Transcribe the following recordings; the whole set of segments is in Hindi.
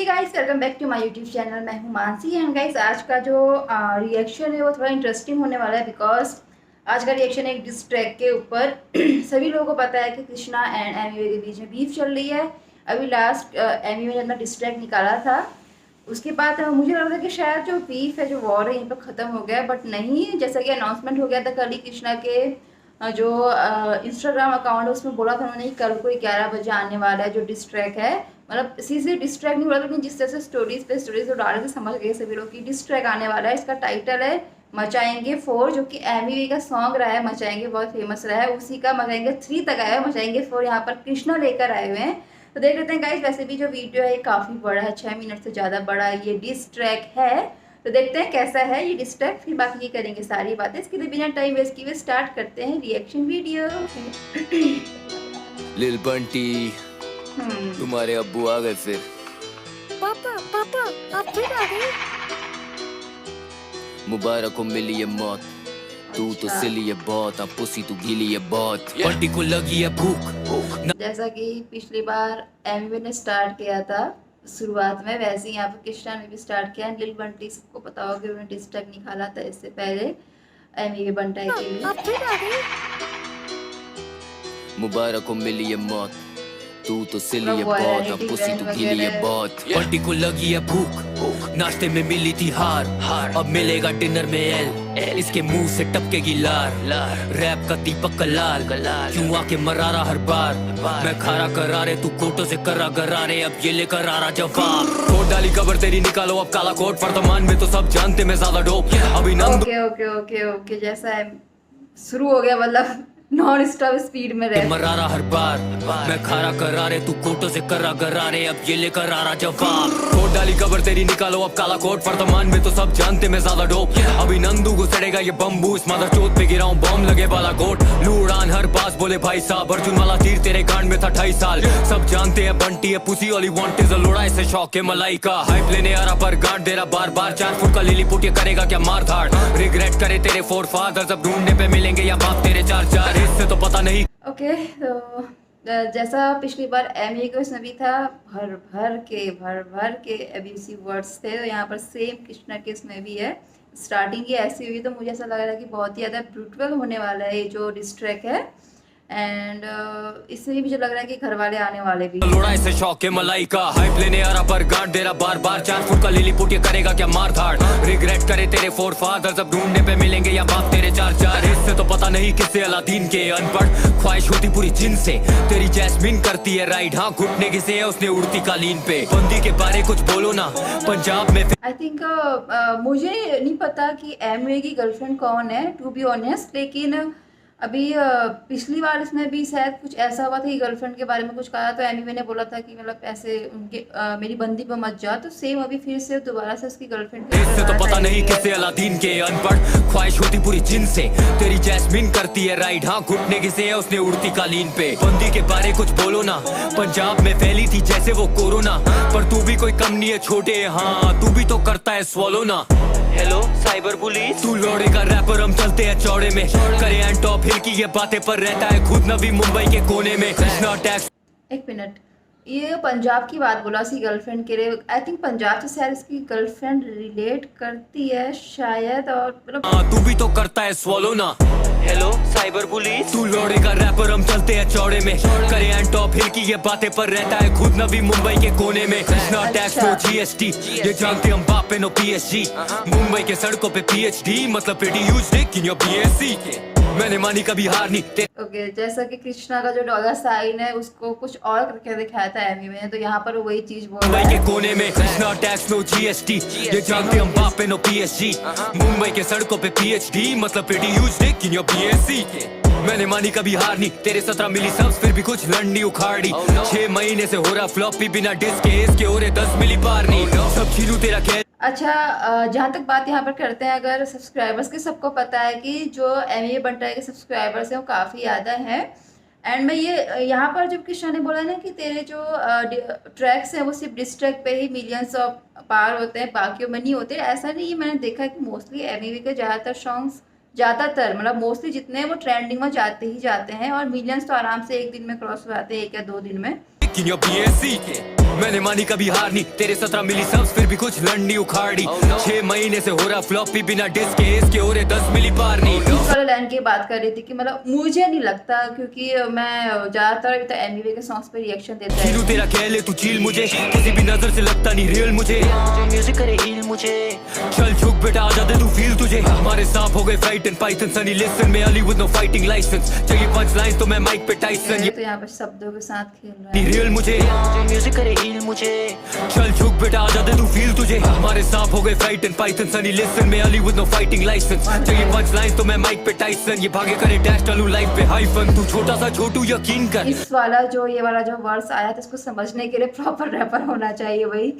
Hey guys, welcome back to my YouTube channel. मैं हूं मानसी एंड गाइस आज का जो रिएक्शन है वो थोड़ा इंटरेस्टिंग होने वाला है बिकॉज आज का रिएक्शन है एक डिस ट्रैक के ऊपर। सभी लोगों को पता है कि कृष्णा एंड एमी के बीच में बीफ चल रही है। अभी लास्ट एमी ने अपना डिस ट्रैक निकाला था, उसके बाद मुझे लग रहा था कि शायद जो बीफ है, जो वॉर है, यहीं पर ख़त्म हो गया, बट नहीं। जैसा कि अनाउंसमेंट हो गया था कल ही कृष्णा के जो इंस्टाग्राम अकाउंट है उसमें बोला था उन्होंने कल को 11 बजे आने वाला है जो डिस ट्रैक है। मतलब सीधे डिस ट्रैक नहीं बोला, लेकिन जिस तरह से स्टोरीज पे स्टोरीज तो डाल के समझ गए सभी लोग कि डिस ट्रैक आने वाला है। इसका टाइटल है मचाएंगे 4, जो कि एमी का सॉन्ग रहा है। मचाएंगे बहुत फेमस रहा है, उसी का मचाएंगे 3 तक आया है। मचाएंगे 4 यहाँ पर कृष्णा लेकर आए हुए हैं, तो देख लेते हैं गाइस। वैसे भी जो वीडियो है काफ़ी बड़ा है, 6 मिनट से ज़्यादा बड़ा ये डिस ट्रैक है, तो देखते हैं कैसा है ये डिस ट्रैक, फिर बाकी करेंगे सारी बातें। इसके लिए बिना टाइम वेस्ट किए स्टार्ट करते हैं रिएक्शन वीडियो। लिल बंटी, तुम्हारे अब्बू आ गए फिर। पापा पापा आप फिर आ गए। मुबारक हो मिली ये मौत, तू तो सिली है बहुत, अब पुसी तू गीली है बहुत। बंटी को लगी है भूख। जैसा कि पिछली बार एमी ने स्टार्ट किया था शुरुआत में, वैसे ही यहाँ पर कृष्णा ने भी स्टार्ट किया। लिल बंटी सबको पता होगा कि उन्होंने डिस ट्रैक निकाला था इससे पहले एमी के बंटाई के लिए। आप फिर आ गए। मुबारक हो मिली है मौत, तू तो सिली है बहुत, अब पुसी तू गीली है बहुत। बंटी को लगी है भूख, नाश्ते में मिली थी हार, अब मिलेगा डिनर में एल। इसके मुंह से टपकेगी लार, रैप का दीपक का लाल, क्यों आके मरारा हर बार। मैं खारा करारे तू कोटों से करा गरारे, अब ये लेकर आ रहा जवाब। कोट डाली कबर तेरी निकालो अब काला कोट, वर्तमान में तो सब जानते मैं ज्यादा डोप। अभी ओके ओके ओके ओके, जैसा है शुरू हो गया, मतलब नॉन स्टॉप स्पीड में रहे। मरारा हर बार, मैं खारा करारे तू कोटों से करा गरारे, अब ये लेकर आ रहा जवाब। कोट डाली कबर तेरी निकालो अब काला कोट, वर्तमान में तो सब जानते मैं ज्यादा डोप। अभी नंदू को सड़ेगा ये बम्बू, इस मादर चोट पे गिराऊं बॉम्ब लगे वाला गोट। लूड़ान हर बास बोले भाई साहब, अर्जुन वाला तीर तेरे गांड में था 2.5 साल। सब जानते हैं बंटी है pussy, all he want is a लोड़ा, इसे शौक है मलाई का। हाइप लेने आ रहा पर गांड दे रहा बार बार, 4 फुट का लिली पुट, ये करेगा क्या मार धाड़। रिग्रेट करे तेरे 4 फादर्स, अब ढूंढने पे मिलेंगे या बाप तेरे 4 इससे तो पता नहीं। ओके, तो जैसा पिछली बार एमी के उसमें भी था, भर भर के एब्यूसिव वर्ड्स थे, तो यहाँ पर सेम कृष्णा के इसमें भी है। स्टार्टिंग ही ऐसी हुई तो मुझे ऐसा लग रहा है कि बहुत ही ज़्यादा ब्रूटल होने वाला है ये जो डिस ट्रैक है। एंड इससे भी मुझे लग रहा है कि घर वाले आने वाले भी। लोड़ा इसे शौक है मलाई का, हाइप लेने आ रहा पर गांड दे रहा बार बार, 4 फुट का लिली पुट, ये करेगा क्या मार धाड़। रिग्रेट करे तेरे 4 फादर्स, अब ढूंढने पे मिलेंगे या बाप तेरे 4 इससे तो पता नहीं किससे अलादीन के अनपढ़। ख्वाहिश होती पूरी जिन से, तेरी जैस्मिन करती है राइड, हाँ घुटने किसे है उसने उड़ती कालीन पे। बंदी के बारे कुछ बोलो ना, पंजाब में आई थिंक मुझे नहीं पता कि एमी की गर्लफ्रेंड कौन है टू बी ऑनेस्ट, लेकिन अभी पिछली बार इसमें भी शायद कुछ ऐसा हुआ था कि गर्लफ्रेंड के बारे में कुछ कहा, तो एमी ने बोला था कि मतलब ऐसे उनके मेरी बंदी पे मत जा, तो सेम अभी फिर से दोबारा से उसकी गर्लफ्रेंड इससे तो पता नहीं किससे अलादीन के अनपढ़। ख्वाहिश होती पूरी जिन से, तेरी जैस्मिन करती है राइड, हाँ घुटने किसे है उसने उड़ती कालीन पे। बंदी के बारे कुछ बोलो ना, पंजाब में फैली थी जैसे वो कोरोना, पर तू भी कोई कम नहीं है छोटे, हाँ तू भी तो करता है स्वॉलो ना। हेलो साइबर पुलिस, तू लौड़े का रैपर, हम चलते हैं चौड़े में, करे एंड टॉप हिल की ये बातें पर रहता है खुद नबी मुंबई के कोने में। कृष्णा टैक्स, एक मिनट, ये पंजाब की बात बोला उसकी गर्लफ्रेंड के लिए। आई थिंक पंजाब से शायद इसकी गर्लफ्रेंड रिलेट करती है शायद, और मतलब तू भी तो करता है स्वॉलो ना। हेलो साइबर पुलिस, तू लौड़े का रैपर, हम चलते हैं चौड़े में, करे एंड टॉप हिल की ये बातें पर रहता है खुद नबी मुंबई के कोने में। कृष्णा टैक्स नो जीएसटी, ये जानते हम बाप पे नो पीएसजी, मुंबई के सड़कों पे पीएचडी, मतलब pretty huge Dick in your BSc. मैंने मानी कभी हार नहीं। ओके, जैसा कि कृष्णा का जो डॉलर साइन है उसको कुछ और करके दिखाया था एमी में, तो यहाँ पर वही चीज बोल रहा मुंबई है। के कोने में कृष्णा टैक्स नो जीएसटी, ये जानते हम बाप पे नो पीएसजी, मुंबई के सड़कों पे पीएचडी, मतलब pretty huge Dick in your BSc. मैंने मानी कभी हार नहीं, तेरे 17 मिली सब्स फिर भी कुछ लड़नी उखाड़ी। 6 महीने से हो रहा फ्लॉपी बिना डिस्क के, इसके हो रहे 10 मिली पार नहीं, सब छीनू तेरा खेल। अच्छा, जहाँ तक बात यहाँ पर करते हैं अगर सब्सक्राइबर्स के, सबको पता है कि जो एमी बंटाई के सब्सक्राइबर्स हैं वो काफ़ी ज़्यादा हैं। एंड मैं ये यहाँ पर जब कृष्णा ने बोला ना कि तेरे जो ट्रैक्स हैं वो सिर्फ डिस ट्रैक पे ही मिलियंस ऑफ पार होते हैं, बाकियों में नहीं होते, ऐसा नहीं है। मैंने देखा है कि मोस्टली एमी के ज़्यादातर सॉन्ग्स, ज़्यादातर मतलब मोस्टली जितने हैं वो ट्रेंडिंग में जाते ही जाते हैं, और मिलियंस तो आराम से एक दिन में क्रॉस हो जाते हैं, 1 या 2 दिन में। in your BSc मैंने मानी कभी हार नहीं तेरे 17 मिली सब्स फिर भी कुछ लड़नी उखाड़ी 6 महीने से हो रहा फ्लॉपी बिना डिस्क के इसके हो रहे 10 मिली पार नहीं इस वाले लाइन की बात कर रही थी कि मतलब मुझे नहीं लगता, क्योंकि मैं ज्यादातर अभी तो एमिवे के सॉन्ग्स पे रिएक्शन देता है। चीलू तेरा कह ले तू चील मुझे किसी भी नजर से लगता नहीं रियल मुझे म्यूजिक करे हील मुझे चल झुक बेटा आजा दे तू फील तुझे हमारे सांप हो गए fight and python Sonny Liston में Ali with no fighting licence चाहिए पंच लाइन तो मैं माइक पे टाइसन तो यहाँ पर शब्दों के साथ खेल रहा है। रियल मुझे म्यूजिक करे हील मुझे चल झुक बेटा आजा दे तू फील तुझे हमारे सांप हो गए fight and python Sonny Liston में Ali with no fighting licence चाहिए पंच लाइन तो मैं माइक पे टाइसन ये भागे करे डैश डालू लाइफ पे हाइफन तू छोटा सा छोटू यकीन कर। इस वाला जो ये वाला जो वर्ड्स आया था इसको समझने के लिए प्रॉपर रैपर होना चाहिए भाई।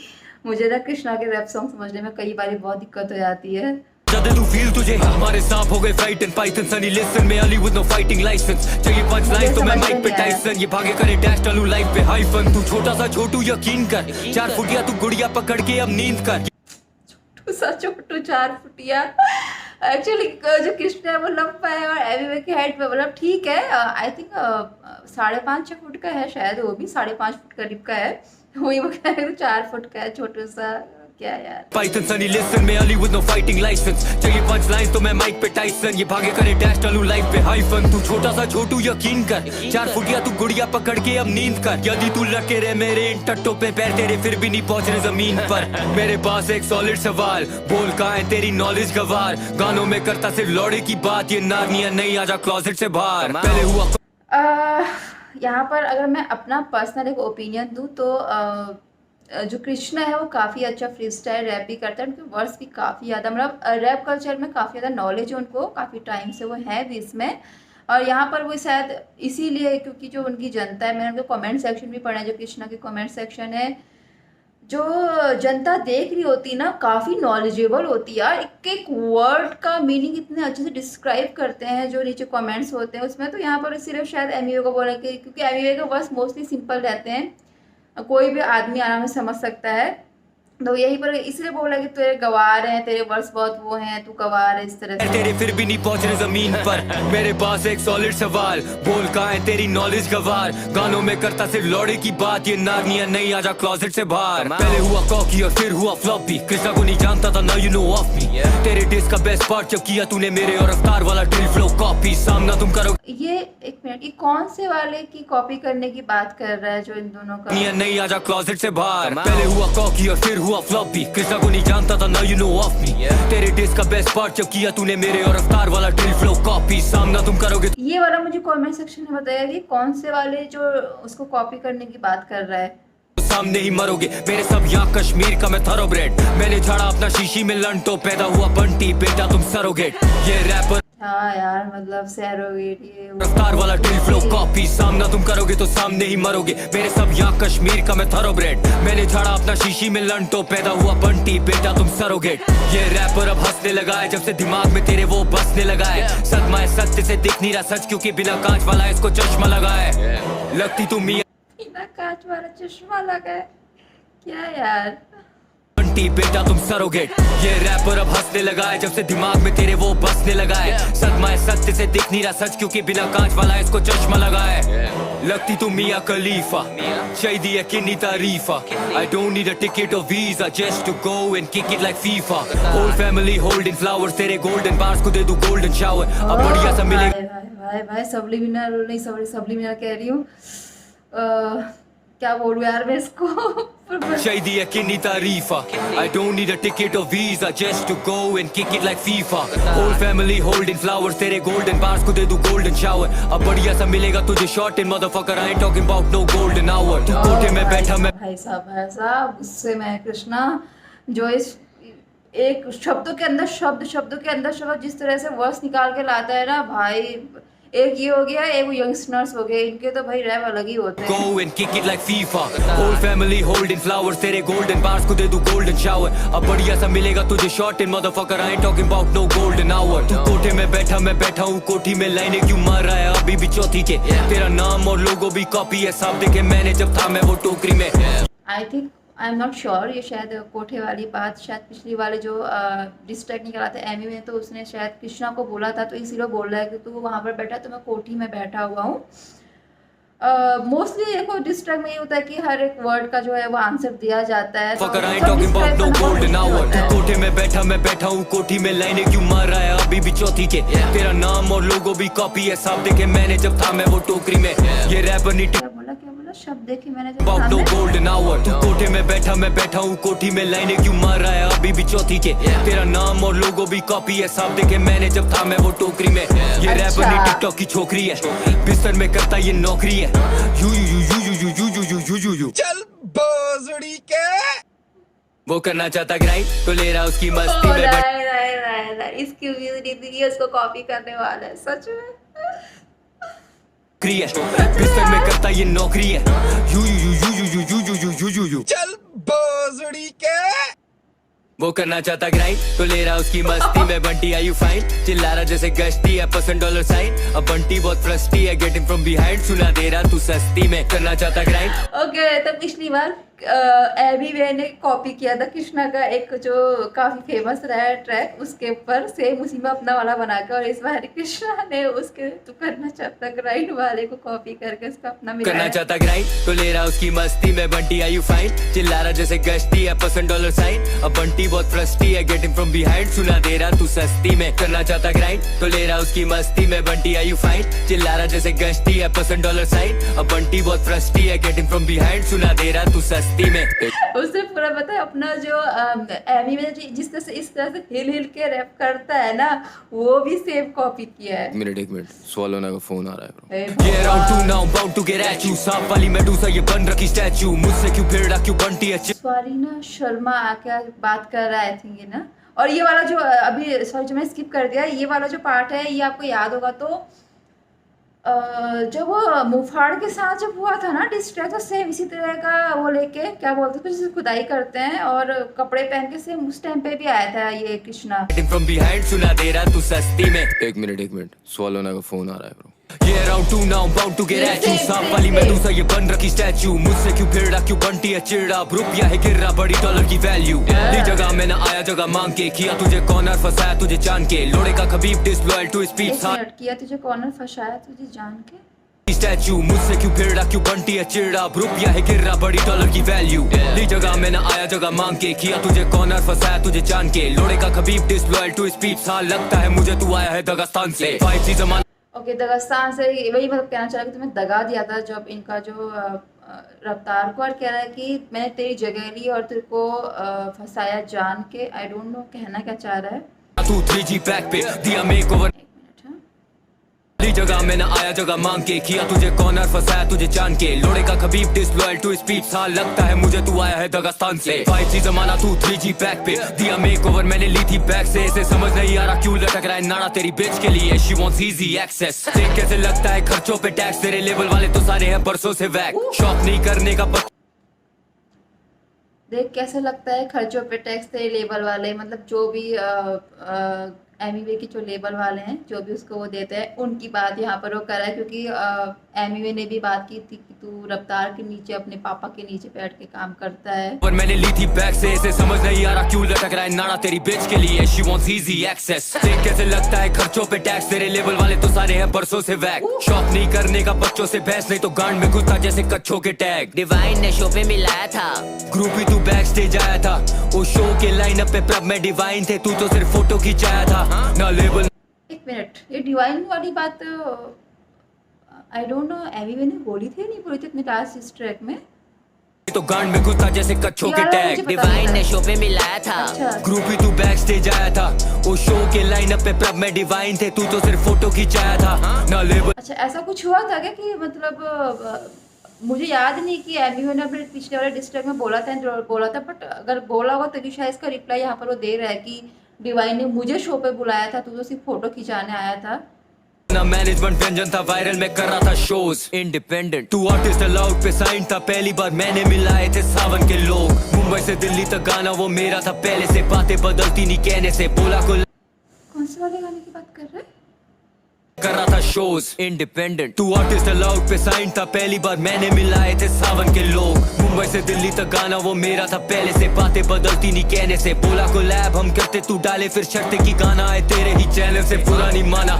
मुझे ना कृष्णा के रैप सॉन्ग समझने में कई बार बहुत दिक्कत हो जाती है। तू फील तुझे हमारे सांप हो गए fight and python Sonny Liston में Ali with no fighting licence चाहिए पंच लाइन तो मैं माइक पे टाइसन ये भागे करे डैश डालू लाइफ पे हाइफन तू छोटा सा छोटू यकीन कर 4 फुटिया तू गुड़िया पकड़ के अब नींद कर छोटू सा छोटू 4 फुटिया। एक्चुअली जो कृष्ण है वो लंबा है और एमिवे की हाइट पे मतलब ठीक है। आई थिंक 5.5-6 फुट का है शायद, वो भी 5.5 फुट करीब का है। वही वो कह रहे 4 फुट का है छोटू सा, क्या यार। पाइथन सनी लिसन में Ali with no fighting licence चाहिए पंच लाइन तो मैं माइक पे टाइसन ये भागे करे डैश डालू लाइफ पे हाइफन तू छोटा सा छोटू यकीन कर 4 फुटिया तू गुड़िया पकड़ के अब नींद कर यदि तू लटके रहे मेरे इन टट्टों पे पैर तेरे फिर भी नहीं पहुंच रहे जमीन पर मेरे पास एक सॉलिड सवाल बोल कहाँ है तेरी नॉलेज गवार गानों में करता सिर्फ लौड़े की बात ये नारनिया नहीं आजा क्लोजेट से बाहर पहले हुआ यहाँ पर अगर मैं अपना पर्सनल एक ओपिनियन दूँ तो जो कृष्णा है वो काफ़ी अच्छा फ्री स्टाइल रैप भी करता है। उनके वर्ड्स भी काफ़ी ज़्यादा मतलब रैप कल्चर में काफ़ी ज़्यादा नॉलेज है उनको, काफ़ी टाइम से वो है भी इसमें। और यहाँ पर वो शायद इसीलिए क्योंकि जो उनकी जनता है, मैंने उनके कमेंट सेक्शन भी पढ़ा है, जो कृष्णा के कमेंट सेक्शन है, जो जनता देख रही होती ना काफ़ी नॉलेजेबल होती है यार। एक एक वर्ड का मीनिंग इतने अच्छे से डिस्क्राइब करते हैं जो नीचे कमेंट्स होते हैं उसमें। तो यहाँ पर सिर्फ शायद एमिवे को बोला कि क्योंकि एमिवे के वर्ड्स मोस्टली सिंपल रहते हैं, कोई भी आदमी आराम से समझ सकता है। तो यही पर इसलिए बोला कि तेरे गवार हैं, तेरे वर्ड्स बहुत वो हैं, तू गवार है इस तरह से। तेरे फिर भी नहीं पहुंच रहे जमीन पर मेरे पास एक सॉलिड सवाल बोल कहाँ है तेरी नॉलेज गवार गानों में करता सिर्फ लौड़े की बात ये नारनिया नहीं आजा क्लोजेट से बाहर पहले हुआ कॉकी और फिर हुआ फ्लॉपी कृष्णा को नहीं जानता था now you know of me तेरे डिस्क का बेस्ट पार्ट जब किया तूने मेरे और रफ्तार वाला ड्रिल फ्लो कॉपी सामना तुम करो। ये एक मिनट, ये कौन से वाले की कॉपी करने की बात कर रहा है जो इन दोनों का? नहीं आजा क्लोजेट से बाहर पहले हुआ कॉकी और फिर हुआ फ्लॉपी कृष्णा को नहीं जानता था now you know of me तेरे डिस्क का बेस्ट पार्ट जब किया तूने मेरे और रफ्तार वाला ड्रिल फ्लो कॉपी सामना तुम करोगे। ये वाला मुझे कमेंट सेक्शन में बताया कि कौन से वाले जो उसको कॉपी करने की बात कर रहा है। सामने ही मरोगे मेरे सब यहाँ कश्मीर का मैं थरोब्रेड मैंने झाड़ा अपना शीशी में लन तो पैदा हुआ बंटी बेटा तुम सरोगेट ये रैपर हाँ यार मतलब सैरोगेट ये रफ्तार वाला ड्रिल फ्लो कॉपी सामना तुम करोगे तो सामने ही मरोगे मेरे सब यहाँ कश्मीर का मैं थरोब्रेड मैंने झाड़ा अपना शीशी में लन तो पैदा हुआ बंटी बेटा तुम सरोगेट ये रैपर अब हंसने लगा है जब से दिमाग में तेरे वो बसने लगा है सदमा है सत्य से दिख नहीं रहा सच क्योंकि बिना कांच वाला इसको चश्मा लगा है लगती तुम बिना कांच वाला चश्मा लगा है क्या यार। बंटी बेटा तुम सरोगेट ये रैपर अब हंसने लगा है जब से दिमाग में तेरे वो बसने लगा है सदमा है सत्य से दिख नहीं रहा सच क्योंकि बिना कांच वाला इसको चश्मा लगा है लगती तुम मियां खलीफा चाहिए है किन्नी तारीफा I don't need a ticket or visa just to go and kick it like FIFA whole family holding flowers तेरे golden bars को दे दूं golden shower अब बढ़िया सा मिलेगा। भाई भाई सब्लिमिनल नहीं सब्लिमिनल कह रही हूँ, क्या बोलूं यार मैं इसको चाहिए किन्नी तारीफा I don't need a ticket or visa just to go and kick it like FIFA whole family holding flowers तेरे golden bars को दे दूं golden shower अब बढ़िया सा मिलेगा तुझे short in motherfucker I ain't talking about no golden hour तू कोठे में बैठा मैं भाई साहब गुस्से में कृष्णा जो इस एक शब्दों के अंदर शब्द जिस तरह से वर्ड्स निकाल के लाता है ना भाई, एक ये हो गया एक वो यंगस्टर्स हो गए, इनके तो भाई रैप अलग ही होते हैं। Go and kick it like FIFA whole family holding flowers तेरे golden bars को दे दूं golden shower अब बढ़िया सा मिलेगा तुझे short in motherfucker I ain't talking about no golden hour तू कोठे में बैठा मैं बैठा हूँ कोठी में लाइनें क्यों मार रहा है अभी भी चौथी के तेरा नाम और लोगो भी कॉपी है साहब देखे मैंने जब था मैं वो टोकरी में। I think I am not sure ये शायद कोठे वाली बात शायद पिछली वाले जो डिस्ट्रैक्ट निकला था एमी में तो उसने शायद कृष्णा को बोला था तो इसीलिए बोल रहा है कि तू वहाँ पर बैठा तो मैं कोठी में बैठा हुआ हूँ। मोस्टली देखो डिस ट्रैक में ये होता है कि हर एक वर्ड का जो है वो आंसर दिया जाता है। तो Fucker, I ain't सब talking diss track about no का golden मतलब hour. होता है। कोठे में मैं बैठा हूँ कोठी में लाइनें क्यों मार रहा है अभी भी चौथी के तेरा नाम और लोगो भी कॉपी है साफ देखे मैंने जब था मैं वो टोकरी में ये रैपर नहीं क्या बोला शब्द देखी मैंने जब about no सामने। golden hour. तू कोठे में मैं बैठा हूँ कोठी में लाइनें क्यों मार रहा है अभी भी चौथी के तेरा नाम और लोगो भी कॉपी है साफ देखे मैंने जब था मैं वो टोकरी में ये रैपर नहीं टिकटॉक की छोकरी है बिस्तर में करता ये नौकरी है you you you you you you you you you you चल बोजड़ी के वो करना चाहता ग्राइंड तो ले रहा उसकी मस्ती में बट राय इसकी उम्मीद नहीं थी कि उसको कॉपी करने वाला है सच में। नौकरी है बिस्तर में करता ये नौकरी है you you you you you you you you you you you चल बोजड़ी के वो करना चाहता ग्राइंड तो ले रहा उसकी मस्ती में बंटी आई यू फाइन चिल्ला रहा जैसे गश्ती है $% साइन अब बंटी बहुत फ्रस्टी है गेटिंग फ्रॉम बिहाइंड सुना दे रहा तू सस्ती में करना चाहता ग्राइंड ओके तो पिछली बार एबी वे ने कॉपी किया था कृष्णा का एक जो काफी फेमस रहा है ट्रैक उसके ऊपर सेम उसी में अपना वाला बना के और इस बार कृष्णा ने उसके तो करना चाहता ग्राइंड वाले को कॉपी करके उसका अपना करना मिलाया। चाहता ग्राइंड तो ले रहा उसकी मस्ती में बंटी आई यू फाइन चिल्ला रहा जैसे गश्ती है $% साइन अब बंटी बहुत फ्रस्टी है गेटिंग फ्रॉम बिहाइंड सुना दे रहा तू सस्ती में करना चाहता ग्राइंड तो ले रहा उसकी मस्ती में बंटी आई यू फाइन चिल्ला रहा जैसे गश्ती है $% साइन अब बंटी बहुत फ्रस्टी है गेटिंग फ्रॉम बिहाइंड सुना दे रहा तू सस्ती में उससे पूरा पता है अपना जो एमी में जिस तरह से इस तरह से हिल के रैप करता है ना वो भी सेम कॉपी किया है। एक मिनट स्वालो ना का फोन आ रहा है ए Yeah, round two now, bound to get at you. सांप वाली मेडूसा ये बन रखी स्टैचू मुझसे क्यों फिर रहा क्यों बनती है स्वारीना शर्मा आके बात कर रहा है आई थिंक ये ना। और ये वाला जो अभी सॉरी जो मैं स्किप कर दिया ये वाला जो पार्ट है ये आपको याद होगा तो जब वो मुफाड़ के साथ जब हुआ था ना डिस्ट्रैक्ट तो सेम इसी तरह का वो लेके क्या बोलते हैं कुछ खुदाई करते हैं और कपड़े पहन के सेम उस टाइम पे भी आया था ये कृष्णा। from behind सुना दे रहा तू सस्ती में एक मिनट स्वालो ना का फोन आ रहा है ब्रो ये round two now bound to get at you सांप वाली मेडूसा ये बन रखी स्टैचू मुझसे क्यों फिर रहा क्यों बनती है चिड़ा रुपया है गिर रहा बड़ी डॉलर की वैल्यू ली जगह में ना आया जगह मांग के किया तुझे कॉर्नर फंसाया तुझे जान के लोड़े का खबीब डिसलॉयल टू स्पीड एक मिनट किया तुझे कॉर्नर फंसाया तुझे जान के स्टैचू मुझसे क्यों फिर रहा क्यों बनती है चिड़ा रुपया है गिर रहा बड़ी डॉलर की वैल्यू ली जगह में ना आया जगह मांग के किया तुझे कॉर्नर फंसाया तुझे जान के लोड़े का खबीब डिसलॉयल टू स्पीड सा लगता है मुझे तू आया है दगास्तान से 5G जमाना ओके दगास्तान से वही मतलब कहना चाह रहा कि तुम्हें दगा दिया था जब इनका जो रफ्तार को और कह रहा है कि मैंने तेरी जगह ली और तेरे को फंसाया जान के आई डोंट नो कहना क्या चाह रहा है। तू 3G बैक पे दिया मेकओवर एक मिनट हाँ ली जगह में ना आया जगह मांग के किया तुझे कॉर्नर फंसाया तुझे जान के लोड़े का खबीब डिसलॉयल टू स्पीड सा लगता है मुझे तू आया है दगास्तान से 5G जमाना तू 3G बैक पे दिया मेकओवर मैंने ली थी बैक से इसे समझ नहीं आ रहा क्यों लटक रहा है नाड़ा तेरी बेच के लिए शी वांट्स इजी एक्सेस देख कैसे लगता है खर्चों पे टैक्स तेरे लेवल वाले तो सारे हैं बरसों से वैक शॉप नहीं करने का देख कैसे लगता है खर्चों पे टैक्स तेरे लेबल वाले मतलब जो भी एमईवे की जो लेबल वाले हैं जो भी उसको वो देते हैं उनकी बात यहाँ पर वो कर रहा है क्योंकि एमईवे ने भी बात की थी कि तू रफ्तार के नीचे अपने पापा के नीचे बैठ के काम करता है। पर मैंने ली थी बैग से इसे समझ नहीं आ रहा क्यों लटक रहा है नाड़ा तेरी बेच के लिए शी वांट्स इजी एक्सेस देख कैसे लगता है खर्चों पे टैक्स तेरे लेवल वाले तो सारे हैं बरसों से वैक शॉप नहीं करने का बच्चों से बहस नहीं तो गांड में घुसता जैसे कच्छों के टैग डिवाइन ने शो पे मिलाया था ग्रुप ही तू बैक स्टेज आया था उस शो के लाइनअप पे प्रभ में डिवाइन थे तू तो सिर्फ फोटो खिंचाया था ना लेबल। एक मिनट ये डिवाइन वाली बात आई डोंट नो एमईवे ने बोली थी नहीं बोली थी अपने लास्ट इस ट्रैक में तो गांड में घुसता जैसे कच्छों के टैग डिवाइन ने शो पे मिलाया था अच्छा ग्रुप ही तू बैक स्टेज आया था उस शो के लाइनअप पे प्रभ में डिवाइन थे तू तो सिर्फ फोटो खिंचाया था ना लेबल। अच्छा ऐसा कुछ हुआ था क्या कि मतलब मुझे याद नहीं कि एमईवे ने अपने पिछले वाले डिस्ट्रैक्ट में बोला था बट अगर बोला होगा तभी शायद इसका रिप्लाई यहाँ पर वो दे रहा है कि डिवाइन ने मुझे शो पे बुलाया था तू तो सिर्फ फोटो खिंचाने आया था ना मैनेजमेंट व्यंजन था वायरल में कर रहा था shows independent to artist allowed पे साइन था पहली बार मैंने मिलाए थे सावन के लोग मुंबई से दिल्ली तक गाना वो मेरा था पहले से बातें बदलती नहीं कहने से बोला को कौन से वाले गाने की बात कर रहे हैं कर रहा था shows independent to artist allowed पे साइन था पहली बार मैंने मिलाए थे सावन के लोग मुंबई से दिल्ली तक गाना वो मेरा था पहले से बातें बदलती नहीं कहने से बोला को लैब हम करते तू डाले फिर शर्ते की गाना है तेरे ही चैनल से पूरा नहीं माना।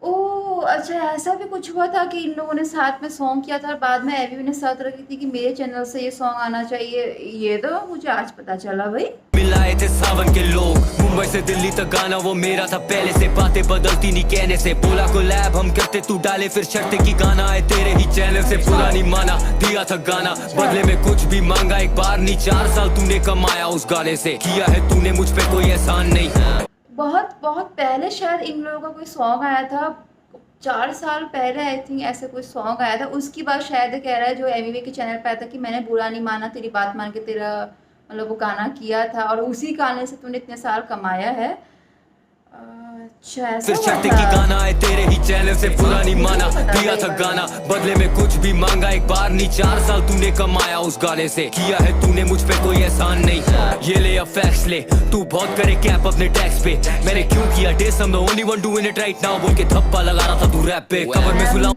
ओह अच्छा, ऐसा भी कुछ हुआ था कि इन लोगों ने साथ में सॉन्ग किया था और बाद में एवी ने शर्त रखी थी कि मेरे चैनल से ये सॉन्ग आना चाहिए? ये तो मुझे आज पता चला भाई। मिलाए थे सावन के लोग, मुंबई से दिल्ली तक गाना वो मेरा था पहले से, बातें बदलती नहीं कहने से, बोला को लैब हम करते तू डाले फिर शर्त की गाना है तेरे ही चैनल से, पूरा नहीं माना दिया था गाना, बदले में कुछ भी मांगा एक बार नहीं, 4 साल तूने कमाया उस गाने से, किया है तूने मुझ पे कोई एहसान नहीं। बहुत बहुत पहले शायद इन लोगों का कोई सॉन्ग आया था, 4 साल पहले आई थिंक ऐसे कोई सॉन्ग आया था। उसकी बात शायद कह रहा है जो एमवी के चैनल पे आया था कि मैंने बुरा नहीं माना, तेरी बात मान के तेरा मतलब वो गाना किया था और उसी गाने से तूने इतने साल कमाया है। अच्छा, ऐसा फिर हुआ शर्त था? की गाना है तेरे ही चैनल से, पूरा नहीं माना दिया था गाना, बदले में कुछ भी मांगा एक बार नहीं, 4 साल तूने कमाया उस गाने से, किया है तूने मुझ पे कोई एहसान नहीं। ये ले अब फैक्स ले, तू बहुत करे कैप अपने टैक्स पे, मैंने क्यों किया dish, I'm the only one doing it right now बोल के थप्पा लगा रहा था तू रैप पे, कवर में सुलाऊं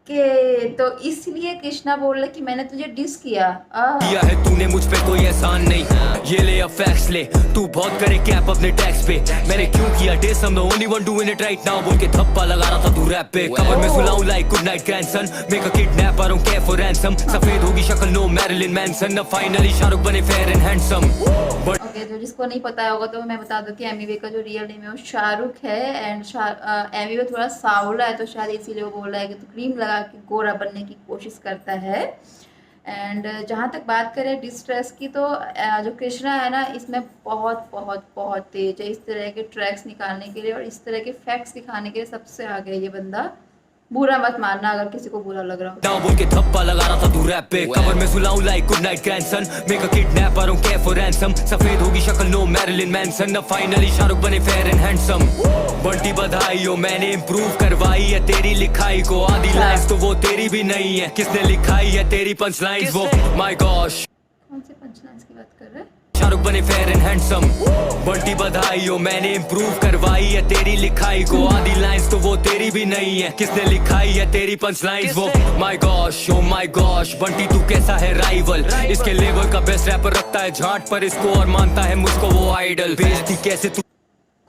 ओके, तो इसलिए कृष्णा बोल रहा कि मैंने तुझे डिस किया। किया है तूने मुझ पे कोई एहसान नहीं। ये ले अब फैक्स ले, तू बहुत करे कैप अपने टैक्स पे, मैंने क्यों किया dish, I'm the only one doing it right now बोल के थप्पा लगा रहा था तू रैप पे, कवर में सुलाऊं like good night grandson, make a kidnap I don't care for ransom, सफेद होगी शक्ल नो मैरिलिन मैनसन, अब फाइनली शाहरुख बने फेयर एंड हैंडसम। ओके, तो जिसको नहीं पता होगा तो मैं बता दूं कि एमवी का जो रियल नेम है वो शाहरुख है एंड एमवी थोड़ा सावला है तो शायद इसीलिए वो बोल रहा है कि तो क्रीम लगा के गोरा बनने की कोशिश करता है। एंड जहाँ तक बात करें डिस्ट्रेस की तो जो कृष्णा है ना इसमें बहुत बहुत बहुत तेज है इस तरह के ट्रैक्स निकालने के लिए और इस तरह के फैक्ट्स दिखाने के लिए सबसे आगे ये बंदा। बुरा मत मानना अगर किसी को बुरा लग रहा हो। डाउन बोल के थप्पा लगा रहा था तू रैप पे, कवर में सुलाऊं like good night grandson, make a kidnap I don't care for ransom, सफेद होगी शक्ल नो मैरिलिन मैनसन, अब फाइनली शाहरुख बने फेयर एंड हैंडसम। बंटी बधाई हो मैंने इम्प्रूव करवाई है तेरी लिखाई को, आधी लाइन्स तो वो तेरी भी नहीं है, किसने लिखाई है तेरी पंच लाइन्स वो, माय गॉश। कौन से पंचलाइन्स की बात कर रहे हैं? शाहरुख बने फेयर एंड हैंडसम, बंटी बधाई हो मैंने इम्प्रूव करवाई है तेरी लिखाई को, आधी लाइन्स तो वो तेरी भी नहीं है, किसने लिखाई है तेरी पंच लाइन्स वो, my gosh oh my gosh. Bunty तू कैसा है राइवल, इसके लेवल का बेस्ट रैपर रखता है झाट पर इसको और मानता है मुझको वो आइडल, बेइज्जती कैसे तू।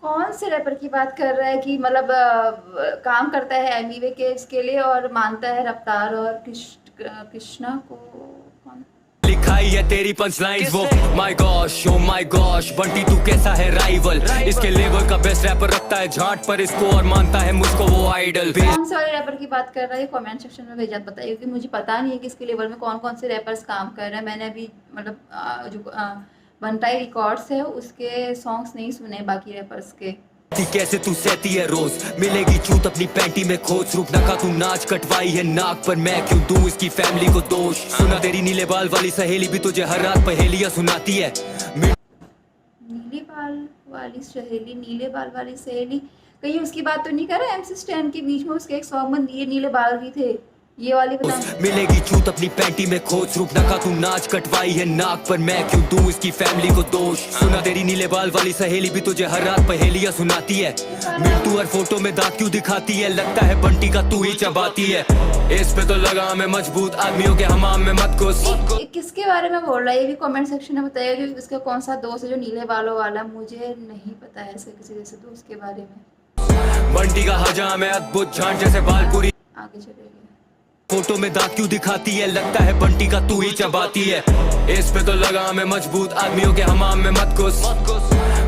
कौन से रैपर की बात कर रहा है कि मतलब काम करता है एमवी के इसके लिए और मानता है रफ्तार और कृष्णा को? कौन लिखाई है तेरी पंच लाइन्स वो, my gosh oh my gosh. Bunty तू कैसा है राइवल, इसके लेवल का बेस्ट रैपर रखता है झाट पर इसको और मानता है मुझको वो आइडल। कौन से वाले रैपर की बात कर रहा है कमेंट सेक्शन में भेजा बताइए क्योंकि मुझे पता नहीं है कि इसके लेवल में कौन कौन से रैपर्स काम कर रहे हैं। मैंने अभी मतलब जो बनटाई रिकॉर्ड्स है उसके सॉन्ग्स नहीं सुने बाकी रैपर्स के। कैसे तू सहती है रोज, मिलेगी चूत अपनी पैंटी में खोज, रूप नका तू नाच कटवाई है नाक पर, मैं क्यों दूं इसकी फैमिली को दोष, सुना तेरी नीले बाल वाली सहेली भी तुझे हर रात पहेलियां सुनाती है। नीले बाल वाली सहेली, नीले बाल वाली सहेली, कहीं उसकी बात तो नहीं कर रहा? MC स्टैन के बीच में उसके एक सॉन्ग में नीले बाल भी थे, ये वाली बता। मिलेगी चूत अपनी पैंटी में खोज, रूप नका तू नाच कटवाई है नाक पर, मैं क्यों दूं इसकी फैमिली को दोष, सुना तेरी नीले बाल वाली सहेली भी तुझे हर रात पहेलियां सुनाती है। मिंटू हर फोटो में दाग क्यों दिखाती है, लगता है बंटी का तू ही चबाती है, इस पे तो लगा मैं मजबूत आदमियों के हमाम में मत घुस। किसके बारे में बोल रहा है ये भी कमेंट सेक्शन में बताइएगा कि उसका कौन सा दोस्त है जो नीले बालों वाला, मुझे नहीं पता है ऐसे किसी जैसे दोस्त के बारे में। बंटी का हजाम है अद्भुत झांझ जैसे बालपुरी, आगे चलेंगे। फोटो में दाग क्यों दिखाती है, लगता है बंटी का तू ही चबाती है, इस पे तो लगा मैं मजबूत आदमियों के हमाम में मत घुस।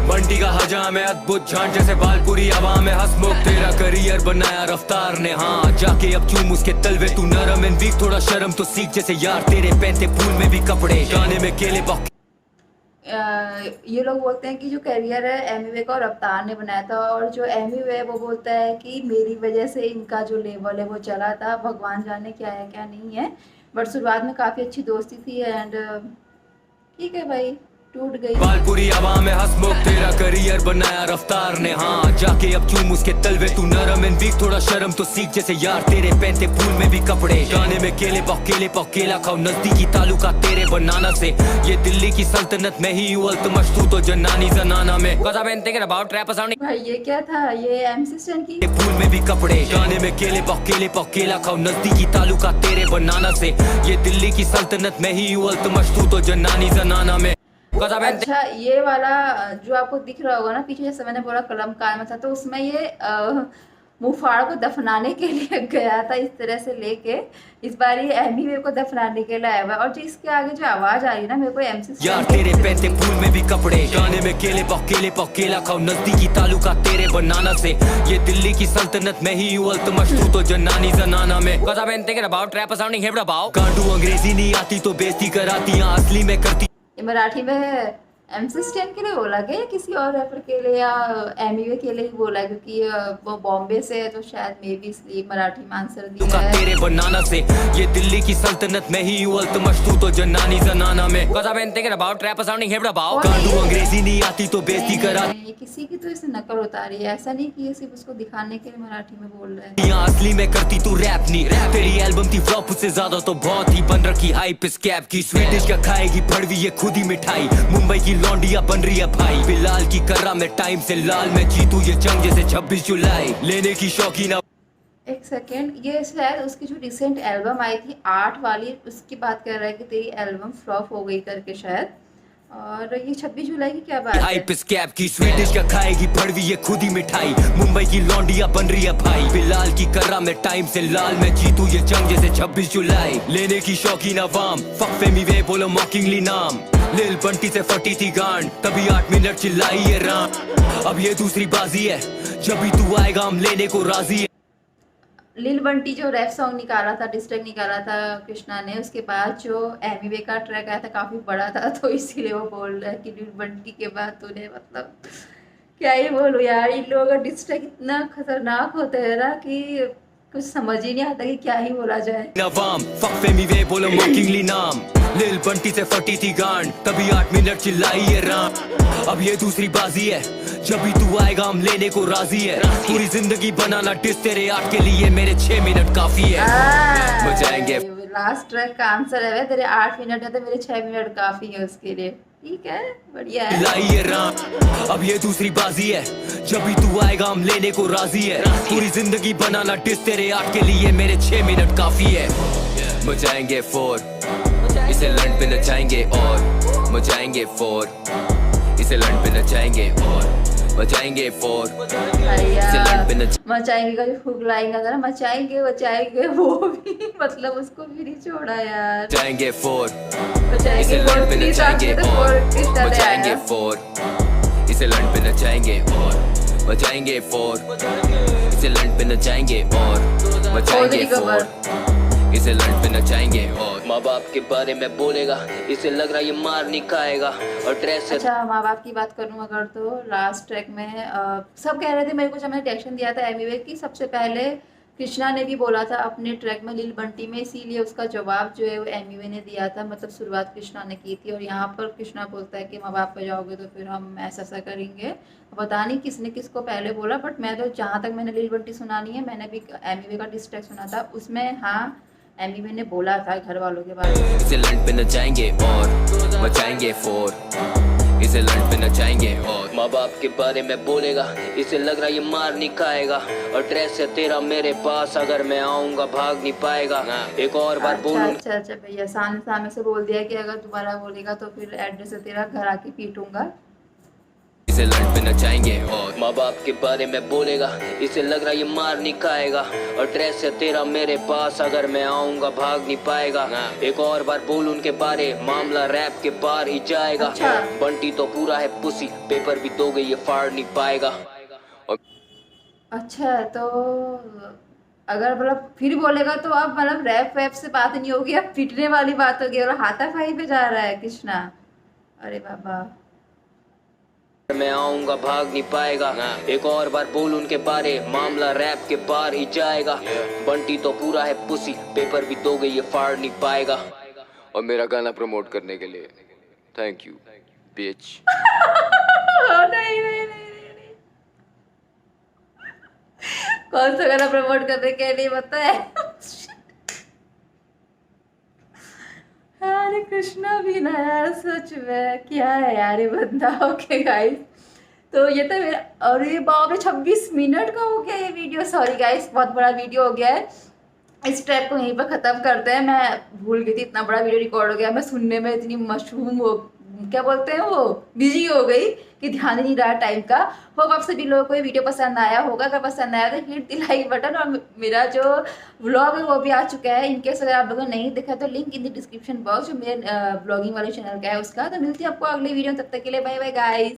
बंटी का हजाम है अद्भुत झांझ जैसे बालपुरी, आवाम में हंसमुख तेरा करियर बनाया रफ्तार ने, हाँ जाके अब चूम उसके तलवे, तू नरम एंड वीक थोड़ा शर्म तो सीख, जैसे यार तेरे पहनते फूल में भी कपड़े, गाने में केले पक। ये लोग बोलते हैं कि जो करियर है एमवी का और रफ्तार ने बनाया था और जो एमवी है वो बोलता है कि मेरी वजह से इनका जो लेवल है वो चला था, भगवान जाने क्या है क्या नहीं है, बट शुरुआत में काफ़ी अच्छी दोस्ती थी एंड ठीक है भाई टूट गई। बालपुरी आवाम में हंसमुख तेरा करियर बनाया रफ्तार ने, हाँ जाके अब चूम उसके तलवे, तू नरम एंड वीक थोड़ा शर्म तो सीख, जैसे यार तेरे पहनते फूल में भी कपड़े, गाने में केले पाव केला खाओ, नजदीकी ताल्लुका तेरे बनाना से, ये दिल्ली की सल्तनत में ही हूँ अल्तमश तू तो जनानी जनाना में। भाई ये क्या था, ये MC स्टैन की फूल में भी कपड़े, गाने में केले पाव केला खाओ, नजदीकी ताल्लुका तेरे बनाना से, ये दिल्ली की सल्तनत में ही हूँ अल्तमश तू तो जनानी जनाना में। अच्छा, ये वाला जो आपको दिख रहा होगा ना पीछे, जैसे मैंने बोला कलम कार में था, तो उसमें ये मुफाड़ को दफनाने के लिए गया था, इस तरह से लेके। इस बार ये एमी को दफनाने के लिए आया हुआ है। और जो इसके आगे जो आवाज आ रही है ना, मेरे को एमसी यार तेरे पैसे फूल में भी कपड़े, गाने में केले केला खाओ, नजदीकी तालुका तेरे बनाना से। ये दिल्ली की सल्तनत में ही हूँ अल्तमश, तू तो जनानी जनाना में। Cause I've been thinking about rap sounding hip about। कांडू अंग्रेजी नहीं आती तो बेइज्जती कराती, यहाँ असली में करती। ये मराठी में एमसी स्टैन के लिए बोला गया या किसी और रैपर के लिए या एमी के लिए ही बोला, क्योंकि वो बॉम्बे से है तो शायद मे भी इसलिए मराठी में आंसर दिया है। तेरे बनाना से ये दिल्ली की सल्तनत में ही हूँ अल्तमश, तू तो जनानी जनाना में। Cause I've been thinking about rap sounding hip about। कांडू अंग्रेजी नहीं आती तो बेइज्जती कराती, ये किसी की तो इसे नकल उतारी है, ऐसा नहीं कि ये सिर्फ उसको दिखाने के लिए मराठी में बोल रहा है। यहाँ असली में करती तू रैप नहीं। तेरी एल्बम थी फ्लॉप, उससे ज्यादा तो बहुत ही बन रखी हाइप इस कैप की। स्वीडिश का खाएगी भड़वी ये खुद ही मिठाई, मुंबई की लौंडिया बन रही है भाई। बिलाल की कर्रा में टाइम से लाल में जीतू ये जंग जैसे 26 जुलाई, लेने की शौकीन। एक सेकेंड, ये शायद उसकी जो रिसेंट एल्बम आई थी 8 वाली, उसकी बात कर रहा है कि तेरी एल्बम फ्लॉप हो गई करके शायद। और ये 26 जुलाई की क्या बात है? हाइप इस कैप की, स्वीडिश का खाएगी भड़वी ये खुद ही मिठाई, मुंबई की लौंडिया बन रही है भाई। बिलाल की कर्रा में टाइम से लाल में जीतू ये जंग जैसे 26 जुलाई, लेने की शौकीन अवाम। फक फेमी वे बोलो मॉकिंगली नाम, लिल बंटी से फटी थी गांड, तभी 8 मिनट चिल्लाई ये राम। अब ये दूसरी बाजी है, जब भी तू आएगा हम लेने को राजी है। लिल बंटी जो रैप सॉन्ग निकाला था, डिस्ट्रैक्ट निकाला था कृष्णा ने, उसके बाद जो एमी का ट्रैक आया था काफी बड़ा था, तो इसीलिए वो बोल रहा है कि लिल बंटी के बाद तूने, मतलब क्या ही बोलूं यार, इन लोगों का डिस्ट्रैक्ट इतना खतरनाक होता है ना कि कुछ समझ ही नहीं आता कि क्या ही बोला जाए। नवाम फक फेमी वे बोलो मॉकिंगली नाम, लिल बंटी से फटी थी गांड, तभी 8 मिनट चिल्लाई ये राम। अब ये दूसरी बाजी है, जब भी तू आएगा हम लेने को राजी है। पूरी जिंदगी बनाना डिस तेरे 8 के लिए मेरे 6 मिनट काफी है। बचाएंगे लास्ट ट्रैक का आंसर है तेरे 8 मिनट है तो मेरे 6 मिनट काफी है उसके लिए। ठीक है, बढ़िया है। लाइए राम, अब ये दूसरी बाजी है, जब भी तू आएगा हम लेने को राजी है। पूरी जिंदगी बनाना डिस तेरे 8 के लिए मेरे 6 मिनट काफी है। मचाएंगे 4, इसे लंड पे नचाएंगे और मचाएंगे 4, इसे लंड पे नचाएंगे और मचाएंगे 4, इसे लंड पे मचाएंगे का जो हुक लाइन था ना, मचाएंगे बचाएंगे, वो भी मतलब उसको भी नहीं छोड़ा यार। मचाएंगे 4, मचाएंगे इसे लंड पे नचाएंगे और मचाएंगे 4। 4, इसे लंड पे नचाएंगे और मचाएंगे 4, इसे लंड पे नचाएंगे और मचाएंगे 4, इसे लंड पे नचाएंगे और माँ बाप के बारे में बोलेगा, इसे लग रहा ये मार नहीं खाएगा और ड्रेस। अच्छा, माँ बाप की बात करूँ अगर तो लास्ट ट्रैक में सब कह रहे थे मेरे को, जब मैंने रिएक्शन दिया था एमी वे की, सबसे पहले कृष्णा ने भी बोला था अपने ट्रैक में लिल बंटी में, इसीलिए उसका जवाब जो है वो एमी वे ने दिया था, मतलब शुरुआत कृष्णा ने की थी। और यहाँ पर कृष्णा बोलता है कि माँ बाप पे जाओगे तो फिर हम ऐसा ऐसा करेंगे। पता नहीं किसने किसको पहले बोला, बट मैं तो जहाँ तक मैंने लिल बंटी सुनानी है, मैंने भी एमी वे का डिस ट्रैक सुना था, उसमें हाँ एमी वे ने बोला था घर वालों के बारे में। इसे लंड पे नचाएंगे और मचाएंगे 4, इसे लंड पे नचाएंगे और माँ बाप के बारे में बोलेगा, इसे लग रहा ये मार नहीं खाएगा और ड्रेस है तेरा मेरे पास, अगर मैं आऊंगा भाग नहीं पाएगा। एक और बार बोलूं। अच्छा भैया, सामने से बोल दिया कि अगर दोबारा बोलेगा तो फिर एड्रेस है तेरा, घर आके पीटूंगा। इसे लंड पे नचाएंगे और माँ बाप के बारे में बोलेगा, इसे लग रहा ये मार नहीं खाएगा और ड्रेस है तेरा मेरे पास, अगर मैं आऊंगा भाग नहीं पाएगा। एक और बार बोल उनके बारे, मामला रैप के पार ही जाएगा। अच्छा। बंटी तो पूरा है पुसी, पेपर भी दोगे ये फाड़ नहीं पाएगा। अच्छा, तो अगर मतलब फिर बोलेगा तो अब मतलब रैप वैप से बात नहीं होगी, अब पिटने वाली बात होगी और हाथापाई पे जा रहा है कृष्णा। अरे बाबा, मैं आऊंगा भाग नहीं पाएगा। एक और बार बोल उनके बारे, मामला रैप के पार ही जाएगा। बंटी तो पूरा है पुसी, पेपर भी दोगे ये फाड़ नहीं पाएगा। और मेरा गाना प्रमोट करने के लिए थैंक यू बिच। नहीं। कौन सा गाना प्रमोट करने के लिए पता है? अरे कृष्णा भी ना यार, सच में क्या है यार ये बंदा। ओके गाइस, तो ये तो मेरा, अरे बाप रे 26 मिनट का हो गया ये वीडियो। सॉरी गाइस, बहुत बड़ा वीडियो हो गया है। इस ट्रैक को यहीं पर ख़त्म करते हैं। मैं भूल गई थी, इतना बड़ा वीडियो रिकॉर्ड हो गया, मैं सुनने में इतनी मशरूम हो, क्या बोलते हैं वो, बिजी हो गई कि ध्यान ही नहीं रहा टाइम का। होप आप सभी लोगों को ये वीडियो पसंद आया होगा। अगर पसंद आया तो हिट द लाइक बटन, और मेरा जो व्लॉग है वो भी आ चुका है। इनकेस अगर आप लोगों ने नहीं देखा तो link in the description box जो मेरे ब्लॉगिंग वाले चैनल का है उसका। तो मिलती है आपको अगले वीडियो, तब तक के लिए बाय बाय गाइस।